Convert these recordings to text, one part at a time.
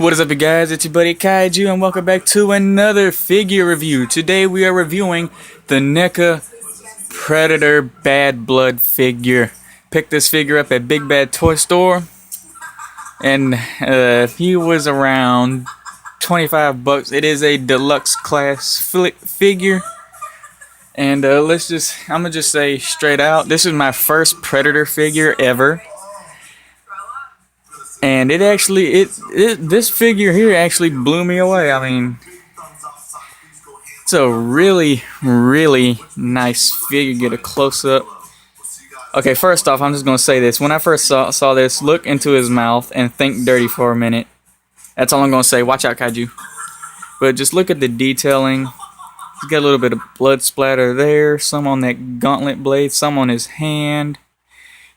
What is up, you guys? It's your buddy Kaiju, and welcome back to another figure review. Today we are reviewing the Neca Predator Bad Blood figure. Picked this figure up at Big Bad Toy Store, and he was around 25 bucks. It is a deluxe class figure, and I'm gonna just say straight out, this is my first Predator figure ever. And this figure here actually blew me away. I mean, it's a really, really nice figure. Get a close up. Okay, first off, I'm just gonna say this. When I first saw this, look into his mouth and think dirty for a minute. That's all I'm gonna say. Watch out, Kaiju. But just look at the detailing. He's got a little bit of blood splatter there. Some on that gauntlet blade. Some on his hand.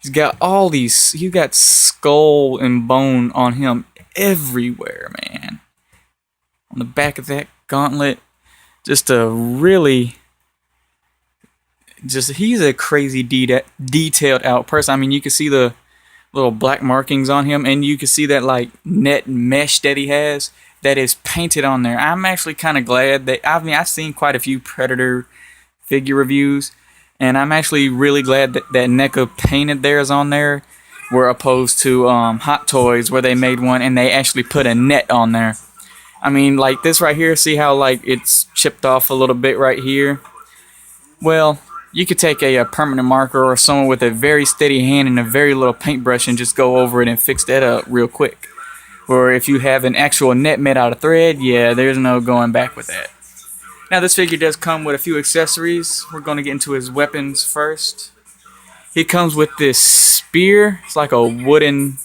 He's got all these, he's got skull and bone on him everywhere, man. On the back of that gauntlet, he's a crazy detailed out person. I mean, you can see the little black markings on him, and you can see that like net mesh that he has that is painted on there. I'm actually kind of glad that, I've seen quite a few Predator figure reviews, and I'm actually really glad that Neca painted theirs on there, where opposed to Hot Toys, where they made one and they actually put a net on there. I mean, like this right here, see how like it's chipped off a little bit right here? Well, you could take a permanent marker or someone with a very steady hand and a very little paintbrush and just go over it and fix that up real quick. Or if you have an actual net made out of thread, yeah, there's no going back with that. Now, this figure does come with a few accessories. We're going to get into his weapons first. He comes with this spear. It's like a wooden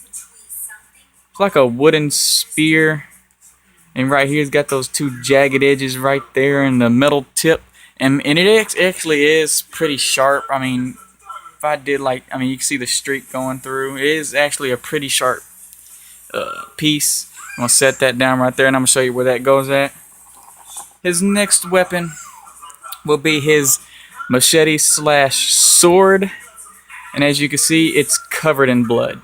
spear. And right here, he's got those two jagged edges right there and the metal tip. And it actually is pretty sharp. I mean, you can see the streak going through. It is actually a pretty sharp piece. I'm going to set that down right there, and I'm going to show you where that goes at. His next weapon will be his machete/sword, and as you can see, it's covered in blood.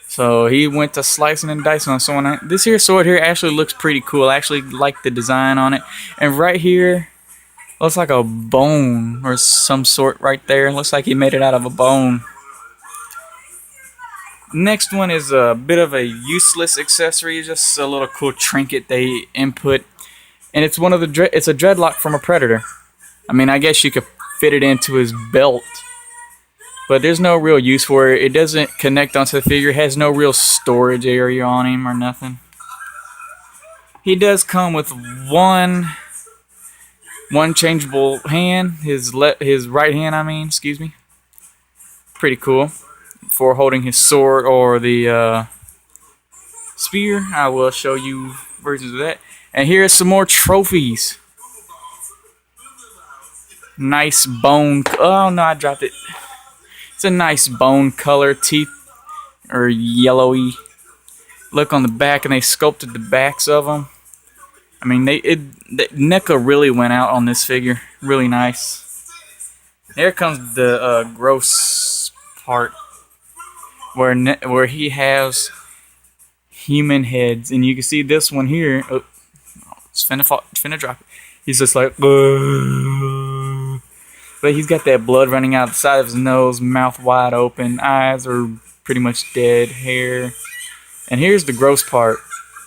So he went to slicing and dicing on someone. This here sword here actually looks pretty cool. I actually like the design on it. And right here, looks like a bone or some sort right there. It looks like he made it out of a bone. Next one is a bit of a useless accessory, just a little cool trinket they input. And it's it's a dreadlock from a Predator. I mean, I guess you could fit it into his belt, but there's no real use for it. It doesn't connect onto the figure. It has no real storage area on him or nothing. He does come with one changeable hand. His right hand, excuse me. Pretty cool for holding his sword or the spear. I will show you versions of that. And here's some more trophies. Nice bone. Oh no, I dropped it. It's a nice bone color. Teeth are yellowy. Look on the back, and they sculpted the backs of them. I mean, Neca really went out on this figure. Really nice. Here comes the gross part, where he has human heads, and you can see this one here. Oh, it's finna drop it. He's just like, but he's got that blood running out the side of his nose, mouth wide open, eyes are pretty much dead, hair. And here's the gross part.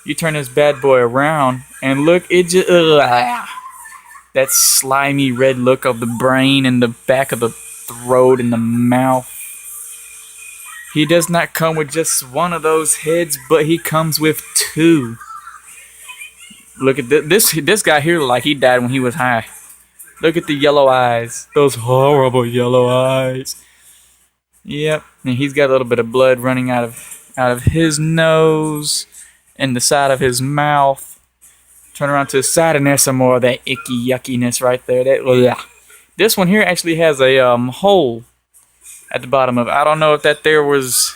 You turn this bad boy around, and look, it just that slimy red look of the brain and the back of the throat and the mouth. He does not come with just one of those heads, but he comes with two. Look at this guy here, like he died when he was high. Look at the yellow eyes. Those horrible yellow eyes. Yep. And he's got a little bit of blood running out of his nose and the side of his mouth. Turn around to the side, and there's some more of that icky yuckiness right there. This one here actually has a hole at the bottom of it. I don't know if that there was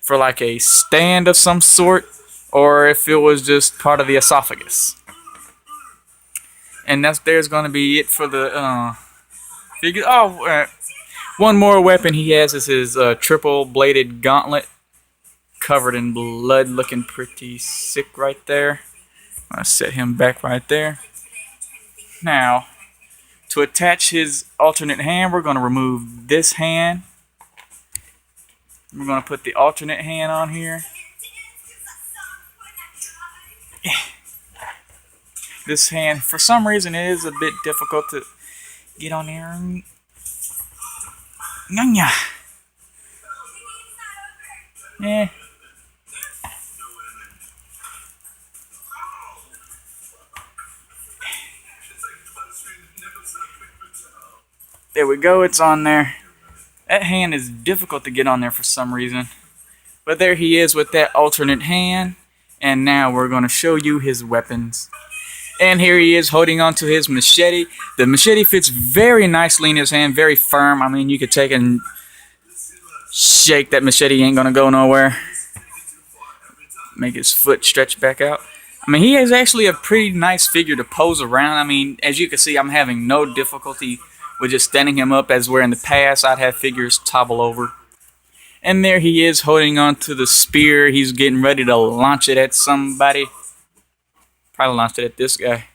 for like a stand of some sort, or if it was just part of the esophagus. And there's going to be it for the figure. Oh, one more weapon he has is his triple bladed gauntlet. covered in blood, looking pretty sick right there. I'm going to set him back right there. Now, to attach his alternate hand, we're going to remove this hand. We're going to put the alternate hand on here. This hand, for some reason, it is a bit difficult to get on there. Yeah. There we go, it's on there. That hand is difficult to get on there for some reason. But there he is with that alternate hand. And now we're going to show you his weapons. And here he is holding on to his machete. The machete fits very nicely in his hand, very firm. I mean, you could take and shake that machete, ain't going to go nowhere. Make his foot stretch back out. I mean, he is actually a pretty nice figure to pose around. I mean, as you can see, I'm having no difficulty with just standing him up, as where in the past I'd have figures topple over. And there he is holding on to the spear. He's getting ready to launch it at somebody. Probably launched it at this guy.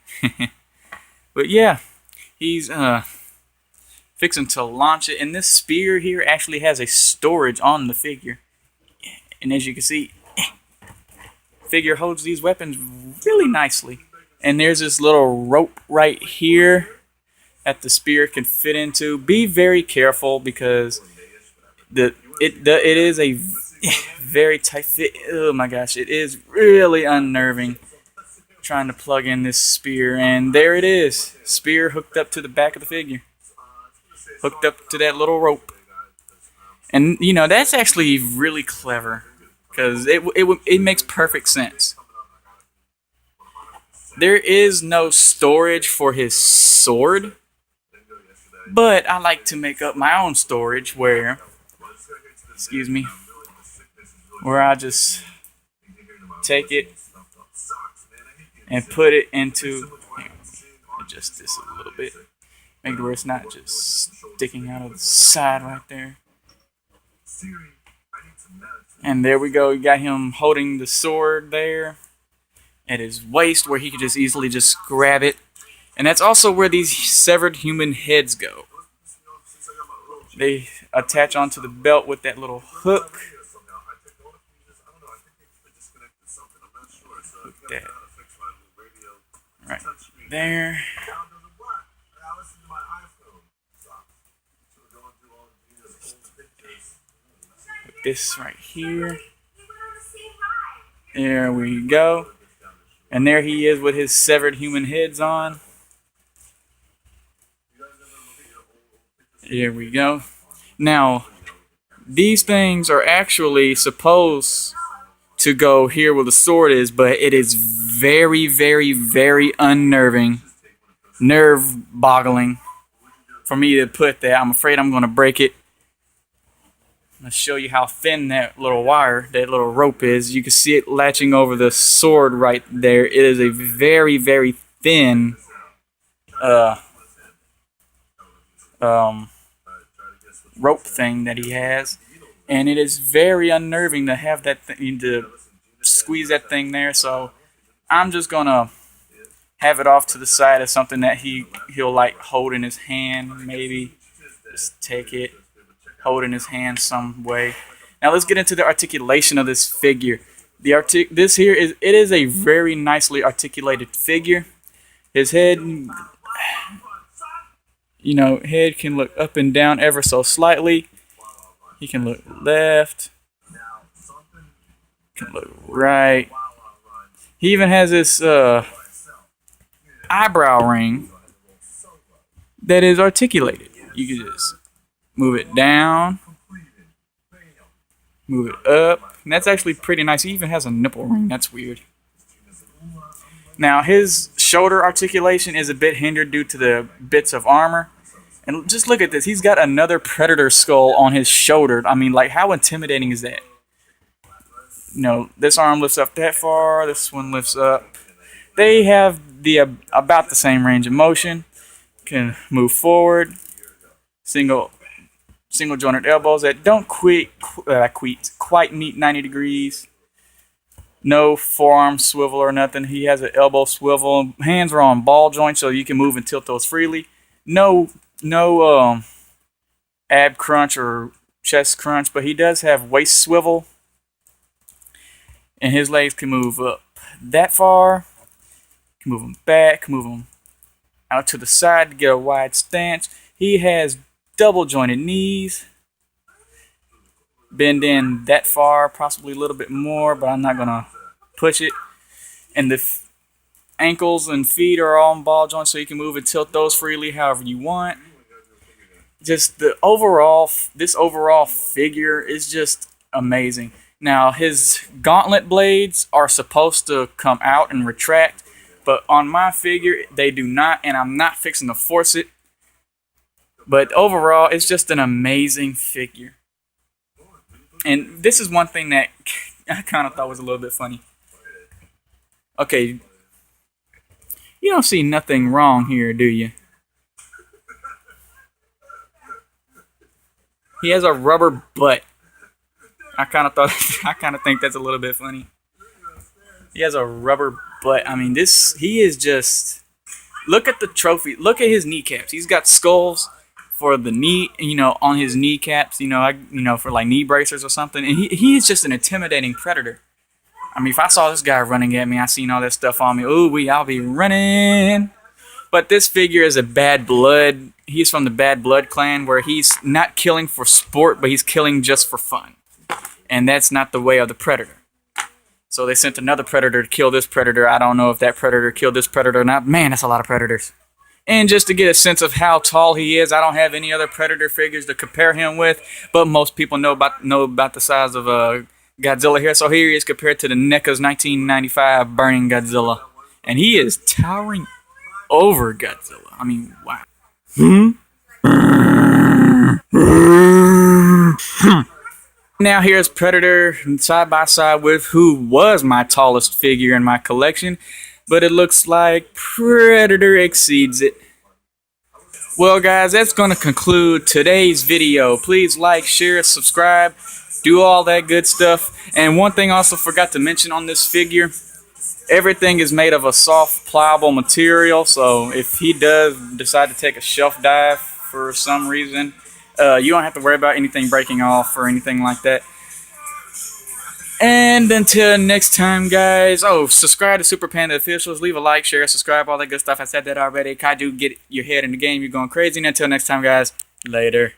But yeah, he's fixing to launch it. And this spear here actually has a storage on the figure. And as you can see, the figure holds these weapons really nicely. And there's this little rope right here that the spear can fit into. Be very careful because it is a very tight fit. Oh my gosh, it is really unnerving trying to plug in this spear. And there it is, spear hooked up to the back of the figure, hooked up to that little rope. And you know, that's actually really clever because it makes perfect sense. There is no storage for his sword, but I like to make up my own storage where, excuse me, where I just take it and put it into, adjust this a little bit, make it where it's not just sticking out of the side right there. And there we go, you got him holding the sword there at his waist where he could just easily just grab it. And that's also where these severed human heads go. They attach onto the belt with that little hook. Hook that right there. Put this right here. There we go. And there he is with his severed human heads on. Here we go. Now, these things are actually supposed to go here where the sword is, but it is very, very, very unnerving, nerve-boggling for me to put that. I'm afraid I'm going to break it. I'm going to show you how thin that little wire, that little rope is. You can see it latching over the sword right there. It is a very, very thin rope thing that he has, and it is very unnerving to have that thing, to squeeze that thing there. So I'm just gonna have it off to the side as something that he'll like hold in his hand. Maybe just take it, hold in his hand some way. Now let's get into the articulation of this figure. This here is a very nicely articulated figure. His head, you know, head can look up and down ever so slightly. He can look left, can look right. He even has this eyebrow ring that is articulated. You can just move it down, move it up, and that's actually pretty nice. He even has a nipple ring. That's weird. Now his shoulder articulation is a bit hindered due to the bits of armor. And just look at this. He's got another predator skull on his shoulder. I mean, like, how intimidating is that? You know, this arm lifts up that far. This one lifts up. They have about the same range of motion. Can move forward. Single single jointed elbows that don't quite meet 90 degrees. No forearm swivel or nothing. He has an elbow swivel. Hands are on ball joints, so you can move and tilt those freely. No ab crunch or chest crunch, but he does have waist swivel, and his legs can move up that far. Can move them back. Can move them out to the side to get a wide stance. He has double jointed knees. Bend in that far, possibly a little bit more, but I'm not gonna push it. And the ankles and feet are all on ball joints, so you can move and tilt those freely however you want. Just this overall figure is just amazing. Now his gauntlet blades are supposed to come out and retract, but on my figure they do not, and I'm not fixing to force it. But overall, it's just an amazing figure. And this is one thing that I kind of thought was a little bit funny. Okay, you don't see nothing wrong here, do you? He has a rubber butt. I kind of think that's a little bit funny. He has a rubber butt. I mean, he is just, look at the trophy. Look at his kneecaps. He's got skulls for the knee, on his kneecaps, for like knee bracers or something. And he is just an intimidating predator. I mean, if I saw this guy running at me, I seen all that stuff on me. Ooh, I'll be running. But this figure is a bad blood. He's from the bad blood clan, where he's not killing for sport, but he's killing just for fun. And that's not the way of the predator. So they sent another predator to kill this predator. I don't know if that predator killed this predator or not. Man, that's a lot of predators. And just to get a sense of how tall he is, I don't have any other predator figures to compare him with, but most people know about the size of Godzilla here. So here he is compared to the Neca's 1995 Burning Godzilla, and he is towering over Godzilla. I mean, wow. Now here's Predator side by side with who was my tallest figure in my collection, but it looks like Predator exceeds it. Well guys, that's going to conclude today's video. Please like, share, subscribe, do all that good stuff. And one thing I also forgot to mention on this figure, everything is made of a soft, pliable material, so if he does decide to take a shelf dive for some reason, you don't have to worry about anything breaking off or anything like that. And until next time, guys, subscribe to Super Panda Officials, leave a like, share, subscribe, all that good stuff. I said that already. Kaiju, get your head in the game, you're going crazy. And until next time, guys, later.